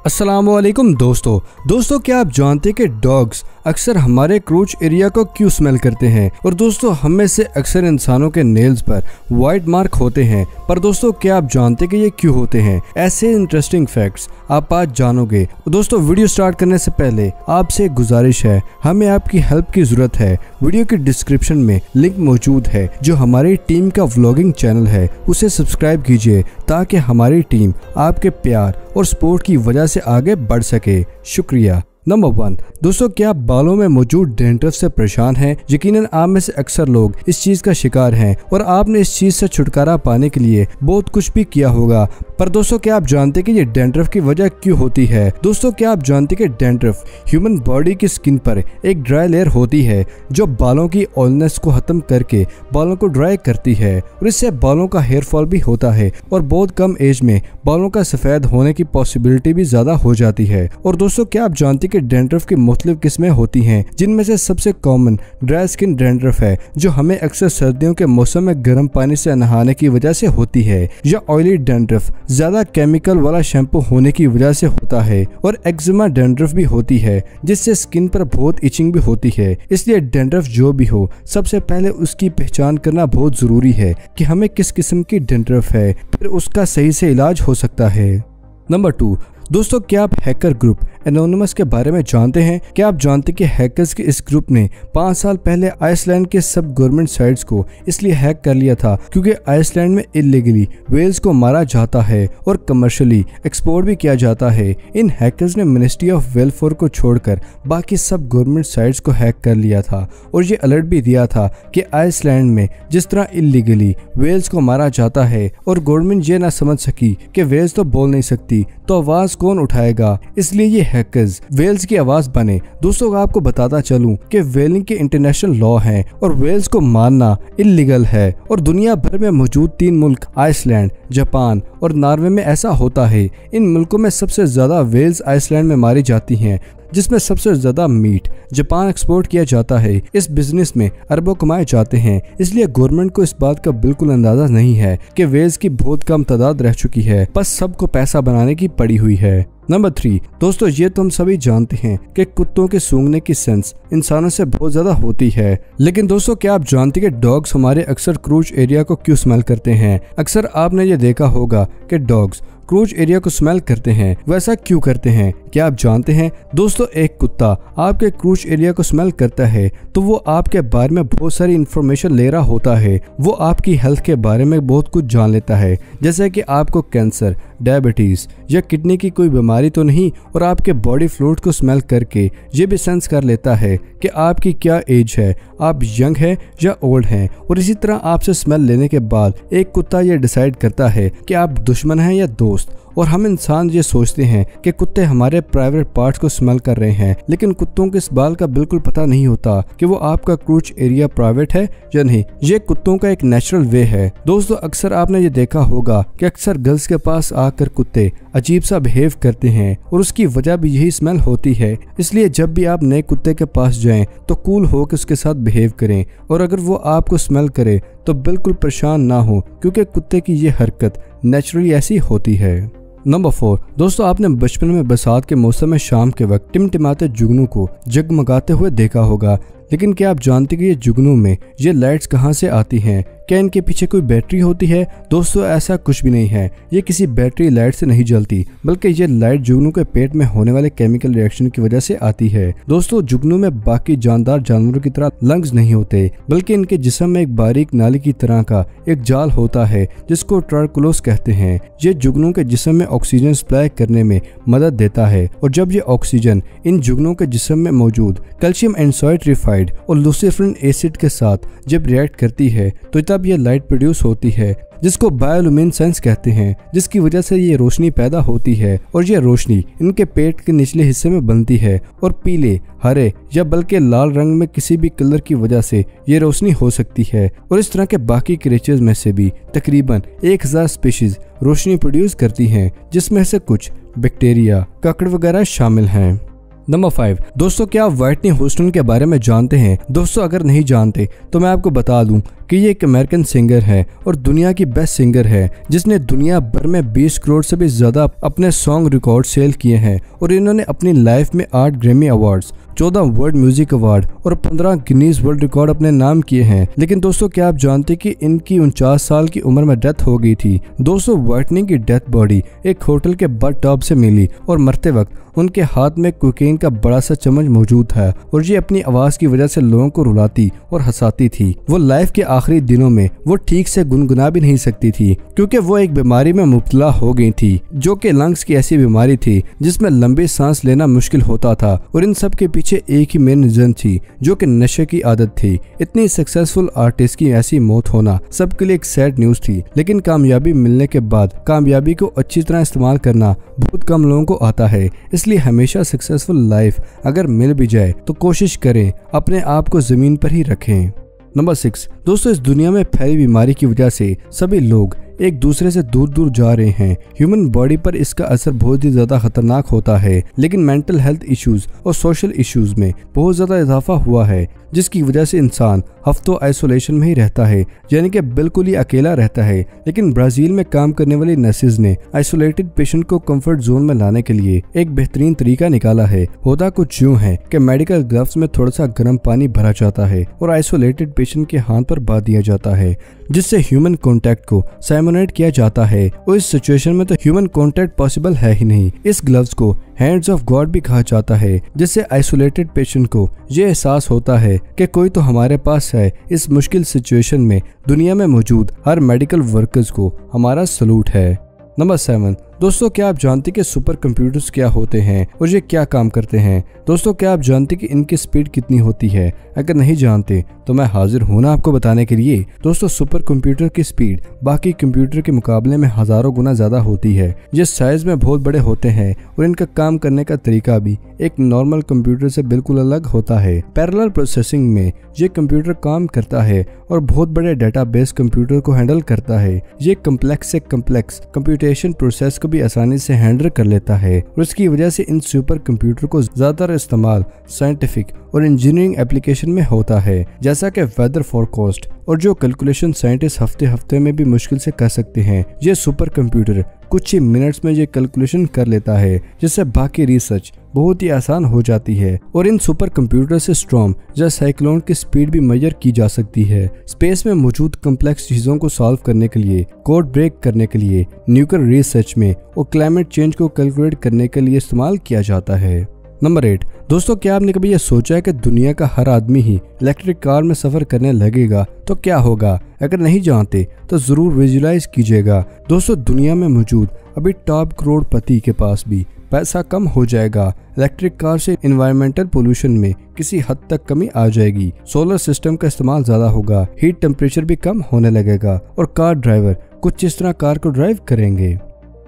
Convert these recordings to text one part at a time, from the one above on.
अस्सलामुअलैकुम दोस्तों क्या आप जानते हैं कि डॉग्स अक्सर हमारे क्रूच एरिया को क्यों स्मेल करते हैं। और दोस्तों हम में से अक्सर इंसानों के नेल्स पर वाइट मार्क होते हैं, पर दोस्तों क्या आप जानते हैं कि ये क्यों होते हैं। ऐसे इंटरेस्टिंग फैक्ट्स आप आज जानोगे। दोस्तों वीडियो स्टार्ट करने से पहले आपसे एक गुजारिश है, हमें आपकी हेल्प की जरूरत है। वीडियो की डिस्क्रिप्शन में लिंक मौजूद है जो हमारी टीम का व्लॉगिंग चैनल है, उसे सब्सक्राइब कीजिए ताकि हमारी टीम आपके प्यार और सपोर्ट की वजह से आगे बढ़ सके। शुक्रिया। नंबर 1 दोस्तों, क्या आप बालों में मौजूद डैंड्रफ से परेशान हैं? यकीनन आप में से अक्सर लोग इस चीज का शिकार हैं और आपने इस चीज से छुटकारा पाने के लिए बहुत कुछ भी किया होगा। पर दोस्तों क्या आप जानते हैं कि ये डैंड्रफ की वजह क्यों होती है? दोस्तों क्या आप जानते हैं कि डैंड्रफ ह्यूमन बॉडी की स्किन पर एक ड्राई लेयर होती है जो बालों की ऑयलनेस को खत्म करके बालों को ड्राई करती है, और इससे बालों का हेयर फॉल भी होता है और बहुत कम एज में बालों का सफेद होने की पॉसिबिलिटी भी ज्यादा हो जाती है। और दोस्तों क्या आप जानते हैं कि डैंड्रफ की मुख्तलिफ किस्में होती हैं, जिनमें से सबसे कॉमन ड्राई स्किन डैंड्रफ है जो हमें अक्सर सर्दियों के मौसम में गर्म पानी से नहाने की वजह से होती है, या ऑयली डैंड्रफ ज्यादा केमिकल वाला शैम्पू होने की वजह से होता है, और एक्जिमा डैंड्रफ भी होती है जिससे स्किन पर बहुत इचिंग भी होती है। इसलिए डैंड्रफ जो भी हो, सबसे पहले उसकी पहचान करना बहुत जरूरी है कि हमें किस किस्म की डैंड्रफ है, फिर उसका सही से इलाज हो सकता है। नंबर 2 दोस्तों, क्या आप हैकर ग्रुप एनोनिमस के बारे में जानते हैं? क्या आप जानते हैं कि हैकर्स के इस ग्रुप ने 5 साल पहले आइसलैंड के सब गवर्नमेंट साइट्स को इसलिए हैक कर लिया था क्योंकि आइसलैंड में इलीगली व्हेल्स को मारा जाता है और कमर्शियली एक्सपोर्ट भी किया जाता है। इन हैकर्स ने मिनिस्ट्री ऑफ वेलफेयर को छोड़कर बाकी सब गवर्नमेंट साइट्स को हैक कर लिया था और ये अलर्ट भी दिया था कि आइसलैंड में जिस तरह इलीगली व्हेल्स को मारा जाता है और गवर्नमेंट ये ना समझ सकी कि व्हेल्स तो बोल नहीं सकती, तो आवाज कौन उठाएगा, इसलिए ये हैकर्स व्हेल्स की आवाज बने। दोस्तों आपको बताता चलूं कि व्हेलिंग के इंटरनेशनल लॉ हैं और व्हेल्स को मारना इलीगल है, और दुनिया भर में मौजूद 3 मुल्क आइसलैंड, जापान और नॉर्वे में ऐसा होता है। इन मुल्कों में सबसे ज्यादा व्हेल्स आइसलैंड में मारी जाती हैं, जिसमें सबसे ज्यादा मीट जापान एक्सपोर्ट किया जाता है। इस बिजनेस में अरबों कमाए जाते हैं, इसलिए गवर्नमेंट को इस बात का बिल्कुल अंदाजा नहीं है कि व्हेल्स की बहुत कम तादाद रह चुकी है, बस सबको पैसा बनाने की पड़ी हुई है। नंबर 3 दोस्तों, ये तो हम सभी जानते हैं कि कुत्तों के सूंघने की सेंस इंसानों से बहुत ज्यादा होती है, लेकिन दोस्तों क्या आप जानते हैं कि डॉग्स हमारे अक्सर क्रूच एरिया को क्यों स्मेल करते हैं? अक्सर आपने ये देखा होगा कि डॉग्स क्रूच एरिया को स्मेल करते हैं। वैसा क्यों करते हैं, क्या आप जानते हैं? दोस्तों एक कुत्ता आपके क्रूच एरिया को स्मेल करता है तो वो आपके बारे में बहुत सारी इंफॉर्मेशन ले रहा होता है। वो आपकी हेल्थ के बारे में बहुत कुछ जान लेता है, जैसे कि आपको कैंसर, डायबिटीज या किडनी की कोई बीमारी तो नहीं, और आपके बॉडी फ्लूइड को स्मेल करके ये भी सेंस कर लेता है कि आपकी क्या एज है, आप यंग है या ओल्ड हैं। और इसी तरह आपसे स्मेल लेने के बाद एक कुत्ता ये डिसाइड करता है कि आप दुश्मन हैं या दोस्त। और हम इंसान ये सोचते हैं कि कुत्ते हमारे प्राइवेट पार्ट्स को स्मेल कर रहे हैं, लेकिन कुत्तों को इस बात का बिल्कुल पता नहीं होता कि वो आपका क्रूच एरिया प्राइवेट है या नहीं। ये कुत्तों का एक नेचुरल वे है। दोस्तों अक्सर आपने ये देखा होगा कि अक्सर गर्ल्स के पास आकर कुत्ते अजीब सा बिहेव करते हैं, और उसकी वजह भी यही स्मेल होती है। इसलिए जब भी आप नए कुत्ते के पास जाएं तो कूल होकर उसके साथ बिहेव करें, और अगर वो आपको स्मेल करे तो बिल्कुल परेशान ना हो, क्योंकि कुत्ते की ये हरकत नेचुरली ऐसी होती है। नंबर 4 दोस्तों, आपने बचपन में बरसात के मौसम में शाम के वक्त टिमटिमाते जुगनू को जगमगाते हुए देखा होगा, लेकिन क्या आप जानते कि ये जुगनू में ये लाइट्स कहाँ से आती हैं? क्या इनके पीछे कोई बैटरी होती है? दोस्तों ऐसा कुछ भी नहीं है, ये किसी बैटरी लाइट से नहीं जलती, बल्कि ये लाइट जुगनू के पेट में होने वाले केमिकल रिएक्शन की वजह से आती है। दोस्तों जुगनू में बाकी जानदार जानवरों की तरह लंग्स नहीं होते, बल्कि इनके जिस्म में एक बारीक नाली की तरह का एक जाल होता है जिसको ट्यूबरकुलोस कहते हैं। ये जुगनू के जिस्म में ऑक्सीजन सप्लाई करने में मदद देता है, और जब ये ऑक्सीजन इन जुगनू के जिस्म में मौजूद कैल्शियम एनसाइट्रिफाइड और लुसिफरिन एसिड के साथ जब रिएक्ट करती है तो तब ये लाइट प्रोड्यूस होती है, जिसको बायोल्यूमिनेसेंस कहते हैं, जिसकी वजह से ये रोशनी पैदा होती है। और ये रोशनी इनके पेट के निचले हिस्से में बनती है, और पीले, हरे या बल्कि लाल रंग में किसी भी कलर की वजह से ये रोशनी हो सकती है। और इस तरह के बाकी क्रिएचर्स में से भी तकरीबन 1000 स्पीशीज रोशनी प्रोड्यूस करती हैं, जिसमें से कुछ बैक्टीरिया, ककड़ वगैरह शामिल हैं। नंबर 5 दोस्तों, क्या आप व्हिटनी ह्यूस्टन के बारे में जानते हैं? दोस्तों अगर नहीं जानते तो मैं आपको बता दूं कि ये एक अमेरिकन सिंगर है और दुनिया की बेस्ट सिंगर है, जिसने दुनिया भर में 20 करोड़ से भी ज्यादा अपने सॉन्ग रिकॉर्ड सेल किए हैं और इन्होंने अपनी लाइफ में 8 Grammy awards, 14 world music award और 15 गिनीज वर्ल्ड रिकॉर्ड अपने नाम किए हैं। लेकिन दोस्तों क्या आप जानते कि इनकी 49 साल की उम्र में डेथ हो गई थी? दोस्तों व्हिटनी की डेथ बॉडी एक होटल के बथ टब से मिली और मरते वक्त उनके हाथ में कोकीन का बड़ा सा चम्मच मौजूद था और ये अपनी आवाज की वजह से लोगों को रुलाती और हंसाती थी। वो लाइफ के आखिरी दिनों में वो ठीक से गुनगुना भी नहीं सकती थी क्योंकि वो एक बीमारी में मुब्तला हो गई थी, जो कि लंग्स की ऐसी बीमारी थी जिसमें लंबी सांस लेना मुश्किल होता था। और इन सब के पीछे एक ही मेन रीजन थी, जो कि नशे की आदत थी। इतनी सक्सेसफुल आर्टिस्ट की ऐसी मौत होना सबके लिए एक सैड न्यूज थी, लेकिन कामयाबी मिलने के बाद कामयाबी को अच्छी तरह इस्तेमाल करना बहुत कम लोगों को आता है। इसलिए हमेशा सक्सेसफुल लाइफ अगर मिल भी जाए तो कोशिश करें अपने आप को जमीन पर ही रखें। नंबर 6 दोस्तों, इस दुनिया में फैली बीमारी की वजह से सभी लोग एक दूसरे से दूर दूर जा रहे हैं। ह्यूमन बॉडी पर इसका असर बहुत ही ज्यादा खतरनाक होता है, लेकिन मेंटल हेल्थ इश्यूज और सोशल इश्यूज में बहुत ज्यादा इजाफा हुआ है, जिसकी वजह से इंसान हफ्तों आइसोलेशन में ही रहता है, यानी कि बिल्कुल ही अकेला रहता है। लेकिन ब्राजील में काम करने वाली नर्सेज ने आइसोलेटेड पेशेंट को कंफर्ट जोन में लाने के लिए एक बेहतरीन तरीका निकाला है। होता कुछ यूं है कि मेडिकल ग्लव्स में थोड़ा सा गर्म पानी भरा जाता है और आइसोलेटेड पेशेंट के हाथ पर बांध दिया जाता है, जिससे ह्यूमन कॉन्टैक्ट को साइमोनेट किया जाता है। और इस सिचुएशन में तो ह्यूमन कॉन्टैक्ट पॉसिबल है ही नहीं। इस ग्लव्स को हैंड्स ऑफ गॉड भी कहा जाता है, जिससे आइसोलेटेड पेशेंट को ये एहसास होता है कि कोई तो हमारे पास है। इस मुश्किल सिचुएशन में दुनिया में मौजूद हर मेडिकल वर्कर्स को हमारा सलूट है। नंबर 7 दोस्तों, क्या आप जानते कि सुपर कंप्यूटर्स क्या होते हैं और ये क्या काम करते हैं? दोस्तों क्या आप जानते कि इनकी स्पीड कितनी होती है? अगर नहीं जानते तो मैं हाजिर हूं ना आपको बताने के लिए। दोस्तों सुपर कंप्यूटर की स्पीड बाकी कंप्यूटर के मुकाबले में हजारों गुना ज्यादा होती है। ये साइज में बहुत बड़े होते हैं और इनका काम करने का तरीका भी एक नॉर्मल कंप्यूटर से बिल्कुल अलग होता है। पैरेलल प्रोसेसिंग में ये कंप्यूटर काम करता है और बहुत बड़े डेटाबेस कंप्यूटर को हैंडल करता है। ये कम्प्लेक्स से कम्प्लेक्स कंप्यूटेशन प्रोसेस को भी आसानी से हैंडल कर लेता है और इसकी वजह से इन सुपर कंप्यूटर को ज्यादातर इस्तेमाल साइंटिफिक और इंजीनियरिंग एप्लीकेशन में होता है, जैसा कि वेदर फोरकास्ट और जो कैलकुलेशन साइंटिस्ट हफ्ते में भी मुश्किल से कर सकते हैं। ये सुपर कंप्यूटर कुछ ही मिनट्स में ये कैलकुलेशन कर लेता है, जिससे बाकी रिसर्च बहुत ही आसान हो जाती है। और इन सुपर कंप्यूटर से स्टॉर्म या साइक्लोन की स्पीड भी मेजर की जा सकती है। स्पेस में मौजूद कम्प्लेक्स चीजों को सॉल्व करने के लिए, कोड ब्रेक करने के लिए, न्यूक्लियर रिसर्च में और क्लाइमेट चेंज को कैलकुलेट करने के लिए इस्तेमाल किया जाता है। नंबर 8 दोस्तों, क्या आपने कभी यह सोचा है कि दुनिया का हर आदमी ही इलेक्ट्रिक कार में सफर करने लगेगा तो क्या होगा? अगर नहीं जानते तो जरूर विजुलाइज कीजिएगा। दोस्तों दुनिया में मौजूद अभी टॉप करोड़पति के पास भी पैसा कम हो जाएगा। इलेक्ट्रिक कार से एनवायरमेंटल पोल्यूशन में किसी हद तक कमी आ जाएगी। सोलर सिस्टम का इस्तेमाल ज्यादा होगा, हीट टेम्परेचर भी कम होने लगेगा और कार ड्राइवर कुछ इस तरह कार को ड्राइव करेंगे।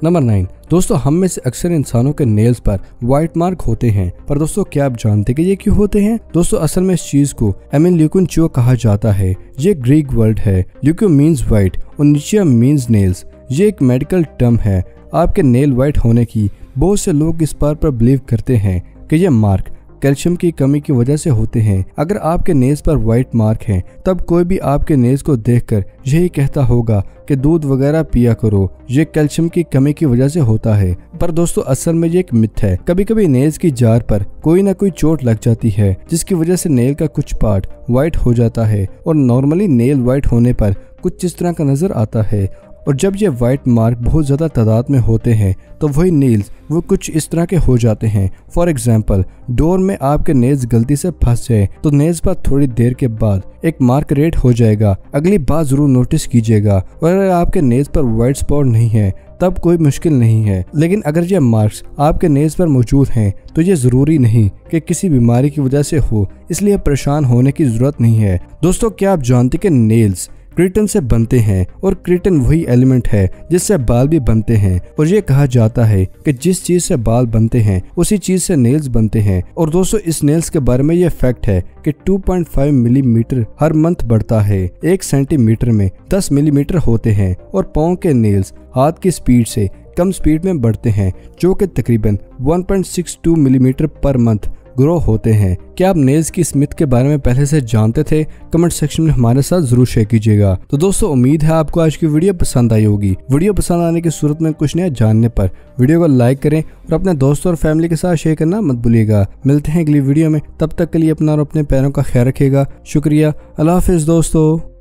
नंबर 9 दोस्तों, हम में से अक्सर इंसानों के नेल्स पर व्हाइट मार्क होते हैं, पर दोस्तों क्या आप जानते कि ये क्यों होते हैं? दोस्तों असल में इस चीज को एमिल्यूकुनचो कहा जाता है। ये ग्रीक वर्ड है। ल्यूको मीन्स व्हाइट और निचिया मीन्स नेल्स। ये एक मेडिकल टर्म है। आपके नेल व्हाइट होने की बहुत से लोग इस बात पर बिलीव करते हैं कि ये मार्क कैल्शियम की कमी की वजह से होते हैं। अगर आपके नेल्स पर व्हाइट मार्क हैं, तब कोई भी आपके नेल्स को देखकर यही कहता होगा कि दूध वगैरह पिया करो, ये कैल्शियम की कमी की वजह से होता है। पर दोस्तों असल में ये एक मिथ है। कभी कभी नेल्स की जार पर कोई ना कोई चोट लग जाती है, जिसकी वजह से नेल का कुछ पार्ट व्हाइट हो जाता है और नॉर्मली नेल व्हाइट होने पर कुछ इस तरह का नजर आता है। और जब ये व्हाइट मार्क बहुत ज़्यादा तादाद में होते हैं तो वही नेल्स वो कुछ इस तरह के हो जाते हैं। फॉर एग्जाम्पल, डोर में आपके नेल्स गलती से फंस जाए तो नेल्स पर थोड़ी देर के बाद एक मार्क रेड हो जाएगा। अगली बात जरूर नोटिस कीजिएगा। और अगर आपके नेल्स पर व्हाइट स्पॉट नहीं है तब कोई मुश्किल नहीं है, लेकिन अगर ये मार्क्स आपके नेल्स पर मौजूद हैं तो ये जरूरी नहीं कि किसी बीमारी की वजह से हो, इसलिए परेशान होने की जरूरत नहीं है। दोस्तों क्या आप जानते कि नेल्स क्रिटन से बनते हैं और क्रिटन वही एलिमेंट है जिससे बाल भी बनते हैं। और ये कहा जाता है कि जिस चीज से बाल बनते हैं उसी चीज से नेल्स बनते हैं। और दोस्तों इस नेल्स के बारे में ये फैक्ट है कि 2.5 मिलीमीटर हर मंथ बढ़ता है। 1 सेंटीमीटर में 10 मिलीमीटर होते हैं। और पाँव के नेल्स हाथ की स्पीड से कम स्पीड में बढ़ते हैं, जो कि तकरीबन 1.62 मिलीमीटर पर मंथ ग्रो होते हैं। क्या आप नेल्स की स्मिथ के बारे में पहले से जानते थे? कमेंट सेक्शन में हमारे साथ जरूर शेयर कीजिएगा। तो दोस्तों, उम्मीद है आपको आज की वीडियो पसंद आई होगी। वीडियो पसंद आने की सूरत में कुछ नया जानने पर वीडियो को लाइक करें और अपने दोस्तों और फैमिली के साथ शेयर करना मत भूलिएगा। मिलते हैं अगली वीडियो में, तब तक के लिए अपना और अपने पैरों का ख्याल रखिएगा। शुक्रिया, अल्लाह हाफिज दोस्तों।